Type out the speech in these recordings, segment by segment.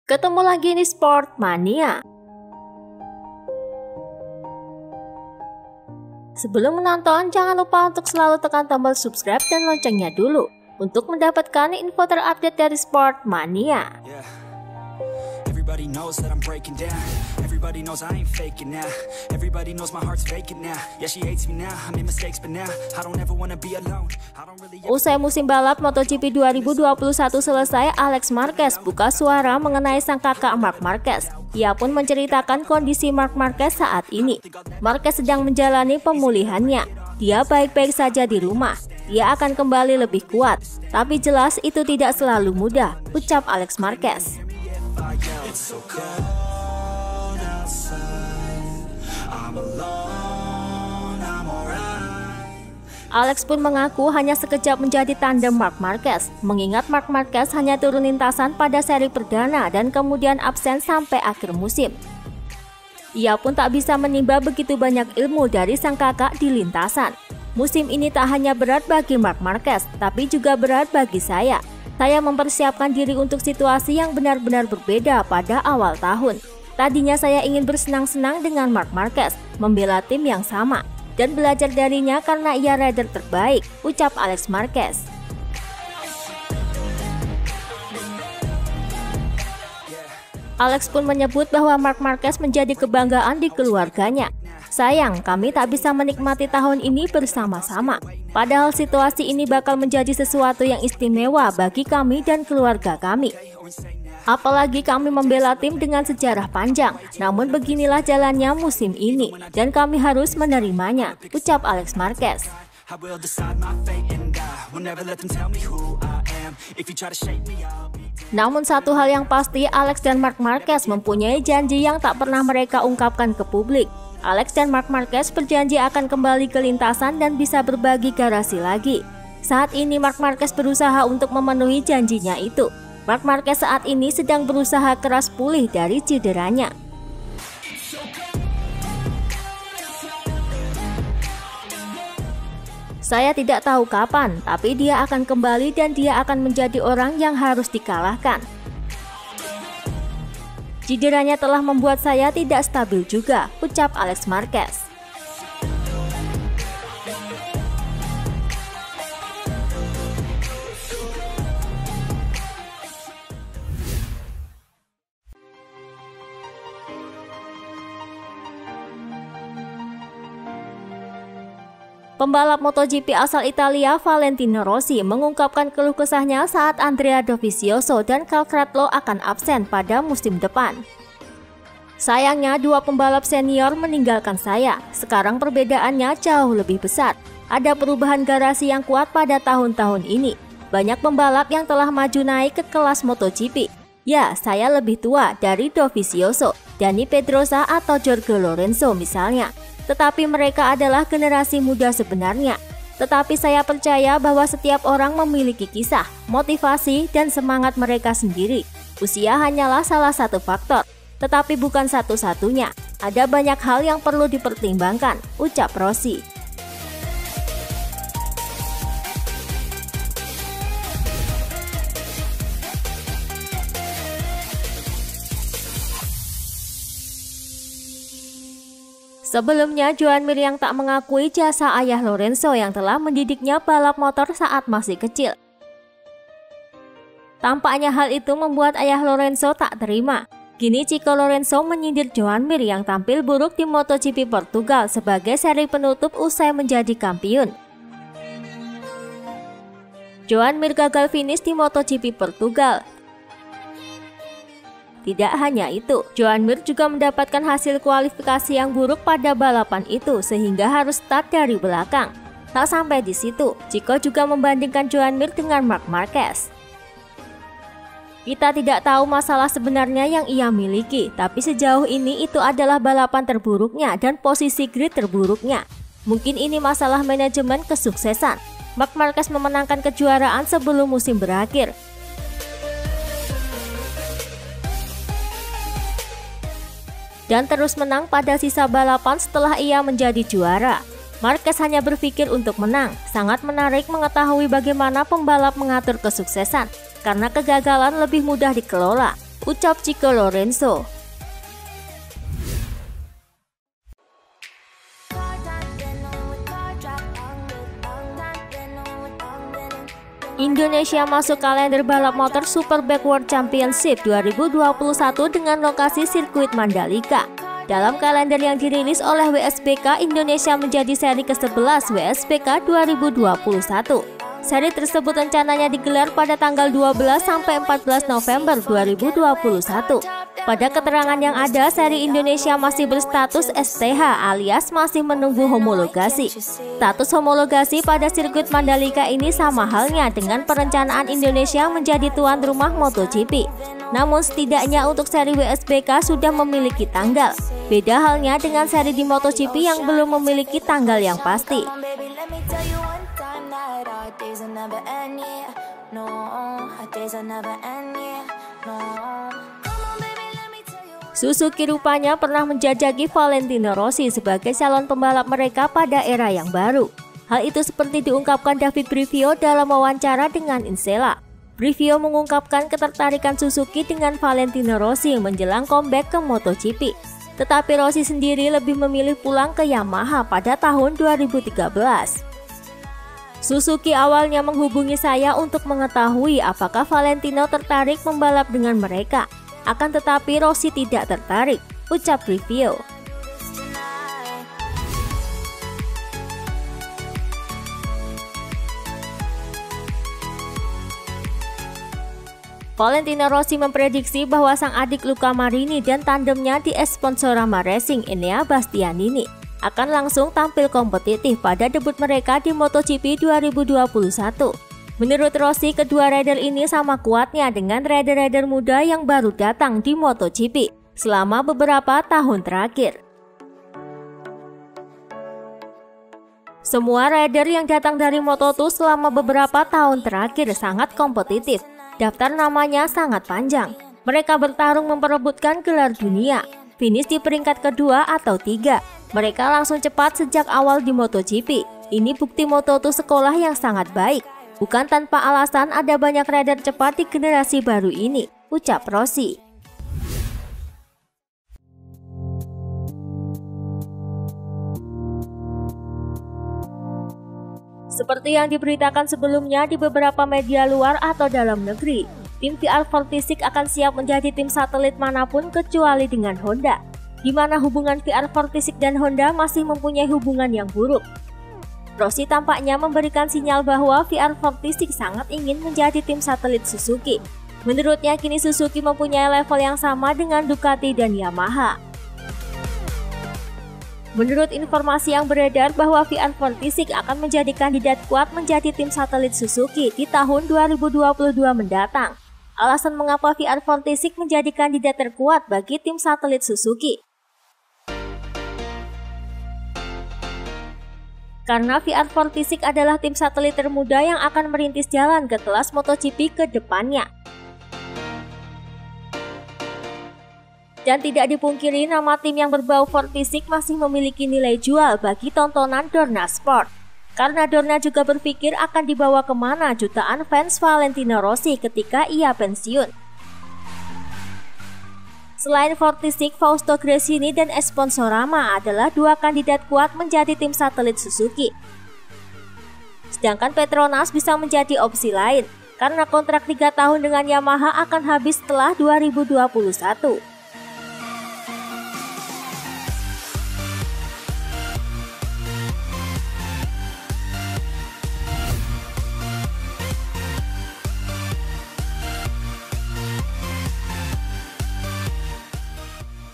Ketemu lagi di Sport Mania. Sebelum menonton, jangan lupa untuk selalu tekan tombol subscribe dan loncengnya dulu untuk mendapatkan info terupdate dari Sport Mania. Everybody knows that I'm breaking down. Everybody knows I ain't faking now. Everybody knows my heart's vacant now. Yeah, she hates me now. I made mistakes but now I don't ever wanna be alone. Usai musim balap MotoGP 2021 selesai, Alex Marquez buka suara mengenai sang kakak Marc Marquez. Ia pun menceritakan kondisi Marc Marquez saat ini. Marquez sedang menjalani pemulihannya. Dia baik-baik saja di rumah. Dia akan kembali lebih kuat. Tapi jelas itu tidak selalu mudah, ucap Alex Marquez. It's so cold outside. I'm alone, I'm alright. Alex pun mengaku hanya sekejap menjadi tandem Marc Marquez, mengingat Marc Marquez hanya turun lintasan pada seri perdana dan kemudian absen sampai akhir musim. Ia pun tak bisa menimba begitu banyak ilmu dari sang kakak di lintasan. Musim ini tak hanya berat bagi Marc Marquez, tapi juga berat bagi saya. Saya mempersiapkan diri untuk situasi yang benar-benar berbeda pada awal tahun. Tadinya saya ingin bersenang-senang dengan Marc Marquez, membela tim yang sama, dan belajar darinya karena ia rider terbaik, ucap Alex Marquez. Alex pun menyebut bahwa Marc Marquez menjadi kebanggaan di keluarganya. Sayang, kami tak bisa menikmati tahun ini bersama-sama. Padahal situasi ini bakal menjadi sesuatu yang istimewa bagi kami dan keluarga kami. Apalagi kami membela tim dengan sejarah panjang. Namun beginilah jalannya musim ini, dan kami harus menerimanya, ucap Alex Marquez. Namun satu hal yang pasti, Alex dan Marc Marquez mempunyai janji yang tak pernah mereka ungkapkan ke publik. Alex dan Marc Marquez berjanji akan kembali ke lintasan dan bisa berbagi garasi lagi. Saat ini Marc Marquez berusaha untuk memenuhi janjinya itu. Marc Marquez saat ini sedang berusaha keras pulih dari cederanya. Saya tidak tahu kapan, tapi dia akan kembali dan dia akan menjadi orang yang harus dikalahkan. Cederanya telah membuat saya tidak stabil juga, ucap Alex Marquez. Pembalap MotoGP asal Italia Valentino Rossi mengungkapkan keluh kesahnya saat Andrea Dovizioso dan Cal Crutchlow akan absen pada musim depan. Sayangnya dua pembalap senior meninggalkan saya. Sekarang perbedaannya jauh lebih besar. Ada perubahan garasi yang kuat pada tahun-tahun ini. Banyak pembalap yang telah maju naik ke kelas MotoGP. Ya, saya lebih tua dari Dovizioso, Dani Pedrosa atau Jorge Lorenzo misalnya. Tetapi mereka adalah generasi muda sebenarnya. Tetapi saya percaya bahwa setiap orang memiliki kisah, motivasi, dan semangat mereka sendiri. Usia hanyalah salah satu faktor, tetapi bukan satu-satunya. Ada banyak hal yang perlu dipertimbangkan, ucap Rossi. Sebelumnya, Joan Mir yang tak mengakui jasa ayah Lorenzo yang telah mendidiknya balap motor saat masih kecil. Tampaknya hal itu membuat ayah Lorenzo tak terima. Kini Chico Lorenzo menyindir Joan Mir yang tampil buruk di MotoGP Portugal sebagai seri penutup usai menjadi kampiun. Joan Mir gagal finish di MotoGP Portugal. Tidak hanya itu, Joan Mir juga mendapatkan hasil kualifikasi yang buruk pada balapan itu sehingga harus start dari belakang. Tak sampai di situ, Chico juga membandingkan Joan Mir dengan Marc Marquez. Kita tidak tahu masalah sebenarnya yang ia miliki, tapi sejauh ini itu adalah balapan terburuknya dan posisi grid terburuknya. Mungkin ini masalah manajemen kesuksesan. Marc Marquez memenangkan kejuaraan sebelum musim berakhir. Dan terus menang pada sisa balapan setelah ia menjadi juara. Marquez hanya berpikir untuk menang. Sangat menarik mengetahui bagaimana pembalap mengatur kesuksesan, karena kegagalan lebih mudah dikelola. ucap Chico Lorenzo. Indonesia masuk kalender balap motor Superbike World Championship 2021 dengan lokasi sirkuit Mandalika. Dalam kalender yang dirilis oleh WSBK, Indonesia menjadi seri ke-11 WSBK 2021. Seri tersebut rencananya digelar pada tanggal 12 sampai 14 November 2021. Pada keterangan yang ada, seri Indonesia masih berstatus STH alias masih menunggu homologasi. Status homologasi pada sirkuit Mandalika ini sama halnya dengan perencanaan Indonesia menjadi tuan rumah MotoGP. Namun setidaknya untuk seri WSBK sudah memiliki tanggal. Beda halnya dengan seri di MotoGP yang belum memiliki tanggal yang pasti. Suzuki rupanya pernah menjajaki Valentino Rossi sebagai calon pembalap mereka pada era yang baru. Hal itu seperti diungkapkan David Brivio dalam wawancara dengan Insela. Brivio mengungkapkan ketertarikan Suzuki dengan Valentino Rossi menjelang comeback ke MotoGP. Tetapi Rossi sendiri lebih memilih pulang ke Yamaha pada tahun 2013. Suzuki awalnya menghubungi saya untuk mengetahui apakah Valentino tertarik membalap dengan mereka. Akan tetapi Rossi tidak tertarik, ucap Brivio. Valentino Rossi memprediksi bahwa sang adik Luca Marini dan tandemnya di Sponsorama Racing Enea Bastianini akan langsung tampil kompetitif pada debut mereka di MotoGP 2021. Menurut Rossi, kedua rider ini sama kuatnya dengan rider-rider muda yang baru datang di MotoGP selama beberapa tahun terakhir. Semua rider yang datang dari Moto2 selama beberapa tahun terakhir sangat kompetitif. Daftar namanya sangat panjang. Mereka bertarung memperebutkan gelar dunia, finish di peringkat kedua atau tiga. Mereka langsung cepat sejak awal di MotoGP. Ini bukti Moto2 sekolah yang sangat baik. Bukan tanpa alasan ada banyak rider cepat di generasi baru ini, ucap Rossi. Seperti yang diberitakan sebelumnya di beberapa media luar atau dalam negeri, tim VR46 akan siap menjadi tim satelit manapun kecuali dengan Honda, di mana hubungan VR46 dan Honda masih mempunyai hubungan yang buruk. Rossi tampaknya memberikan sinyal bahwa VR46 sangat ingin menjadi tim satelit Suzuki. Menurutnya kini Suzuki mempunyai level yang sama dengan Ducati dan Yamaha. Menurut informasi yang beredar bahwa VR46 akan menjadi kandidat kuat menjadi tim satelit Suzuki di tahun 2022 mendatang. Alasan mengapa VR46 menjadi kandidat terkuat bagi tim satelit Suzuki. Karena VR46 adalah tim satelit termuda yang akan merintis jalan ke kelas MotoGP ke depannya. Dan tidak dipungkiri nama tim yang berbau 46 masih memiliki nilai jual bagi tontonan Dorna Sport. Karena Dorna juga berpikir akan dibawa kemana jutaan fans Valentino Rossi ketika ia pensiun. Selain 46, Fausto Gresini dan Sponsorama adalah dua kandidat kuat menjadi tim satelit Suzuki. Sedangkan Petronas bisa menjadi opsi lain, karena kontrak 3 tahun dengan Yamaha akan habis setelah 2021.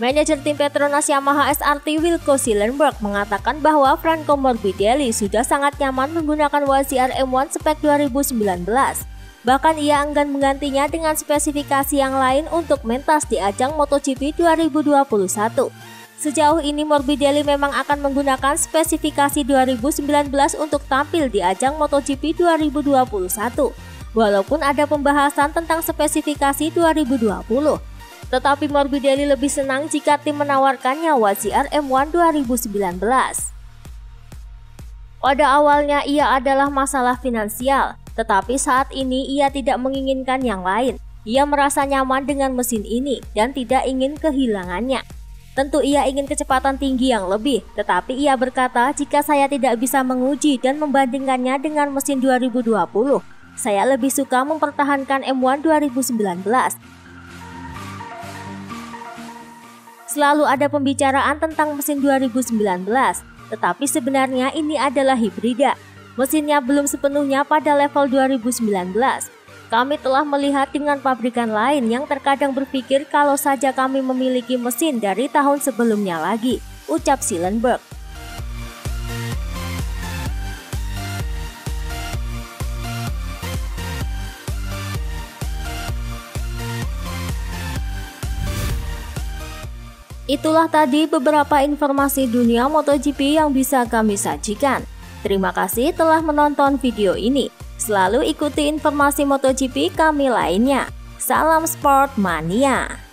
Manajer tim Petronas Yamaha SRT Wilco Sillenberg mengatakan bahwa Franco Morbidelli sudah sangat nyaman menggunakan WZR M1 spek 2019. Bahkan ia enggan menggantinya dengan spesifikasi yang lain untuk mentas di ajang MotoGP 2021. Sejauh ini Morbidelli memang akan menggunakan spesifikasi 2019 untuk tampil di ajang MotoGP 2021. Walaupun ada pembahasan tentang spesifikasi 2020. Tetapi Morbidelli lebih senang jika tim menawarkannya WZR M1 2019. Pada awalnya ia adalah masalah finansial, tetapi saat ini ia tidak menginginkan yang lain. Ia merasa nyaman dengan mesin ini dan tidak ingin kehilangannya. Tentu ia ingin kecepatan tinggi yang lebih, tetapi ia berkata, jika saya tidak bisa menguji dan membandingkannya dengan mesin 2020, saya lebih suka mempertahankan M1 2019. Selalu ada pembicaraan tentang mesin 2019, tetapi sebenarnya ini adalah hibrida. Mesinnya belum sepenuhnya pada level 2019. Kami telah melihat dengan pabrikan lain yang terkadang berpikir kalau saja kami memiliki mesin dari tahun sebelumnya lagi, ucap Schellenberg. Itulah tadi beberapa informasi dunia MotoGP yang bisa kami sajikan. Terima kasih telah menonton video ini. Selalu ikuti informasi MotoGP kami lainnya. Salam Sport Mania.